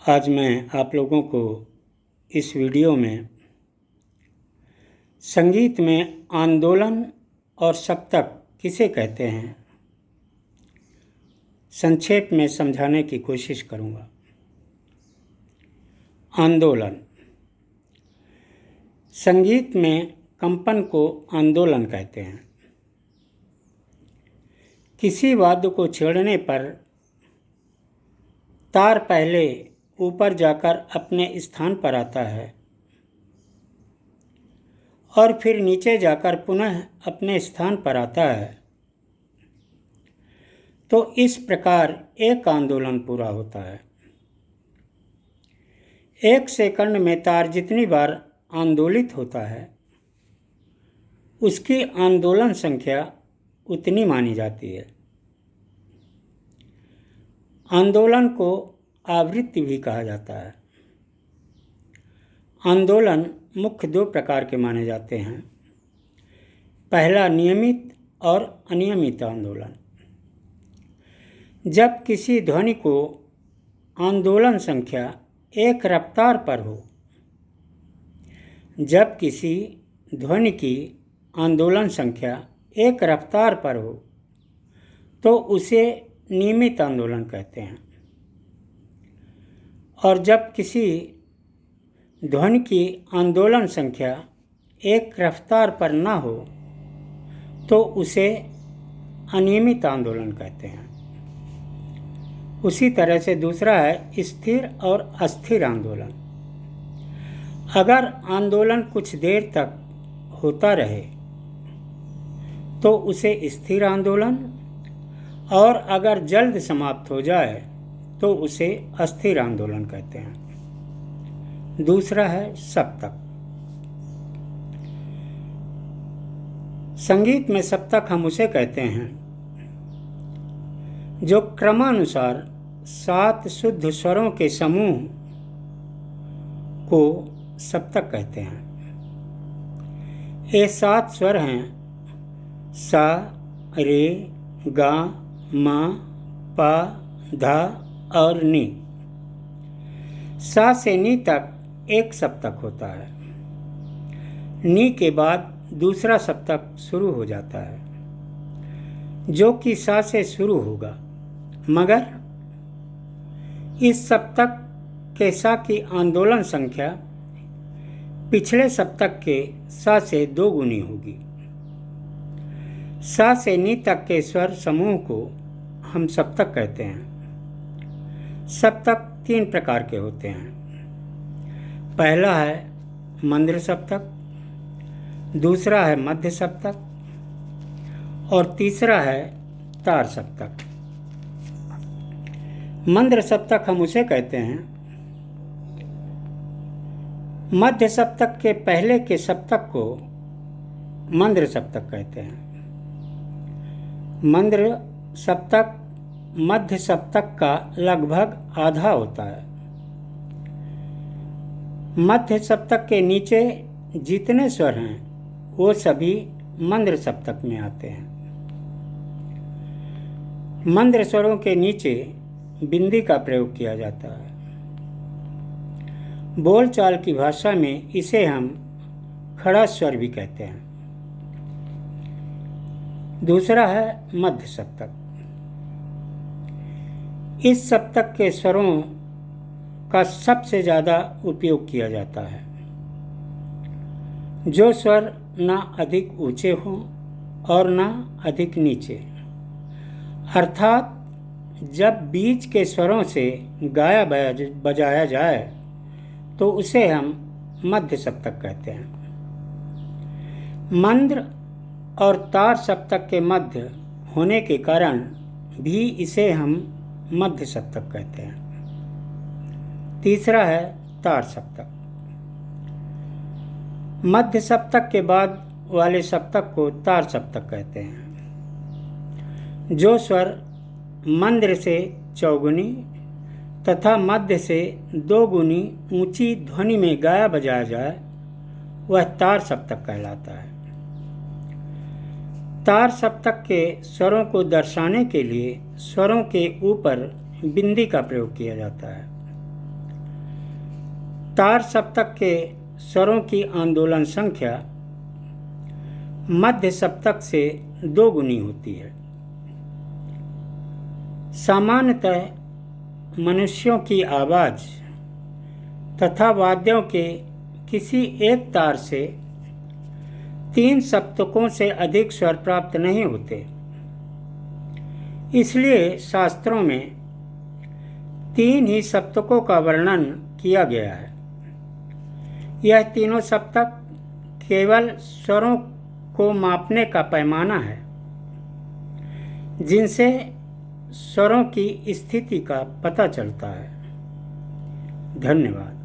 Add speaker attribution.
Speaker 1: आज मैं आप लोगों को इस वीडियो में संगीत में आंदोलन और सप्तक किसे कहते हैं संक्षेप में समझाने की कोशिश करूंगा। आंदोलन। संगीत में कंपन को आंदोलन कहते हैं। किसी वाद्य को छेड़ने पर तार पहले ऊपर जाकर अपने स्थान पर आता है और फिर नीचे जाकर पुनः अपने स्थान पर आता है, तो इस प्रकार एक आंदोलन पूरा होता है। 1 सेकंड में तार जितनी बार आंदोलित होता है उसकी आंदोलन संख्या उतनी मानी जाती है। आंदोलन को आवृत्ति भी कहा जाता है। आंदोलन मुख्य 2 प्रकार के माने जाते हैं। पहला नियमित और अनियमित आंदोलन। जब किसी ध्वनि को आंदोलन संख्या एक रफ्तार पर हो, जब किसी ध्वनि की आंदोलन संख्या एक रफ्तार पर हो तो उसे नियमित आंदोलन कहते हैं, और जब किसी ध्वनि की आंदोलन संख्या एक रफ्तार पर न हो तो उसे अनियमित आंदोलन कहते हैं। उसी तरह से दूसरा है स्थिर और अस्थिर आंदोलन। अगर आंदोलन कुछ देर तक होता रहे तो उसे स्थिर आंदोलन, और अगर जल्द समाप्त हो जाए तो उसे अस्थिर आंदोलन कहते हैं। दूसरा है सप्तक। संगीत में सप्तक हम उसे कहते हैं जो क्रमानुसार 7 शुद्ध स्वरों के समूह को सप्तक कहते हैं। ये 7 स्वर हैं सा, रे, गा, मा, पा, धा और नी। सा से नी तक एक सप्तक होता है। नी के बाद दूसरा सप्तक शुरू हो जाता है जो कि सा से शुरू होगा, मगर इस सप्तक के सा की आंदोलन संख्या पिछले सप्तक के सा से 2 गुनी होगी। सा से नी तक के स्वर समूह को हम सप्तक कहते हैं। सप्तक 3 प्रकार के होते हैं। पहला है मंद्र सप्तक, दूसरा है मध्य सप्तक और तीसरा है तार सप्तक। मंद्र सप्तक हम उसे कहते हैं मध्य सप्तक के पहले के सप्तक को मंद्र सप्तक कहते हैं। मंद्र सप्तक मध्य सप्तक का लगभग आधा होता है। मध्य सप्तक के नीचे जितने स्वर हैं वो सभी मंद्र सप्तक में आते हैं। मंद्र स्वरों के नीचे बिंदी का प्रयोग किया जाता है। बोलचाल की भाषा में इसे हम खड़ा स्वर भी कहते हैं। दूसरा है मध्य सप्तक। इस सप्तक के स्वरों का सबसे ज़्यादा उपयोग किया जाता है। जो स्वर ना अधिक ऊंचे हों और ना अधिक नीचे, अर्थात जब बीच के स्वरों से गाया बजाया जाए तो उसे हम मध्य सप्तक कहते हैं। मंद्र और तार सप्तक के मध्य होने के कारण भी इसे हम मध्य सप्तक कहते हैं। तीसरा है तार सप्तक। मध्य सप्तक के बाद वाले सप्तक को तार सप्तक कहते हैं। जो स्वर मंद्र से चौगुनी तथा मध्य से 2 गुनी ऊंची ध्वनि में गाया बजाया जाए वह तार सप्तक कहलाता है। तार सप्तक के स्वरों को दर्शाने के लिए स्वरों के ऊपर बिंदी का प्रयोग किया जाता है। तार सप्तक के स्वरों की आंदोलन संख्या मध्य सप्तक से 2 गुनी होती है। सामान्यतः मनुष्यों की आवाज़ तथा वाद्यों के किसी एक तार से 3 सप्तकों से अधिक स्वर प्राप्त नहीं होते। इसलिए शास्त्रों में 3 ही सप्तकों का वर्णन किया गया है। यह तीनों सप्तक केवल स्वरों को मापने का पैमाना है, जिनसे स्वरों की स्थिति का पता चलता है। धन्यवाद।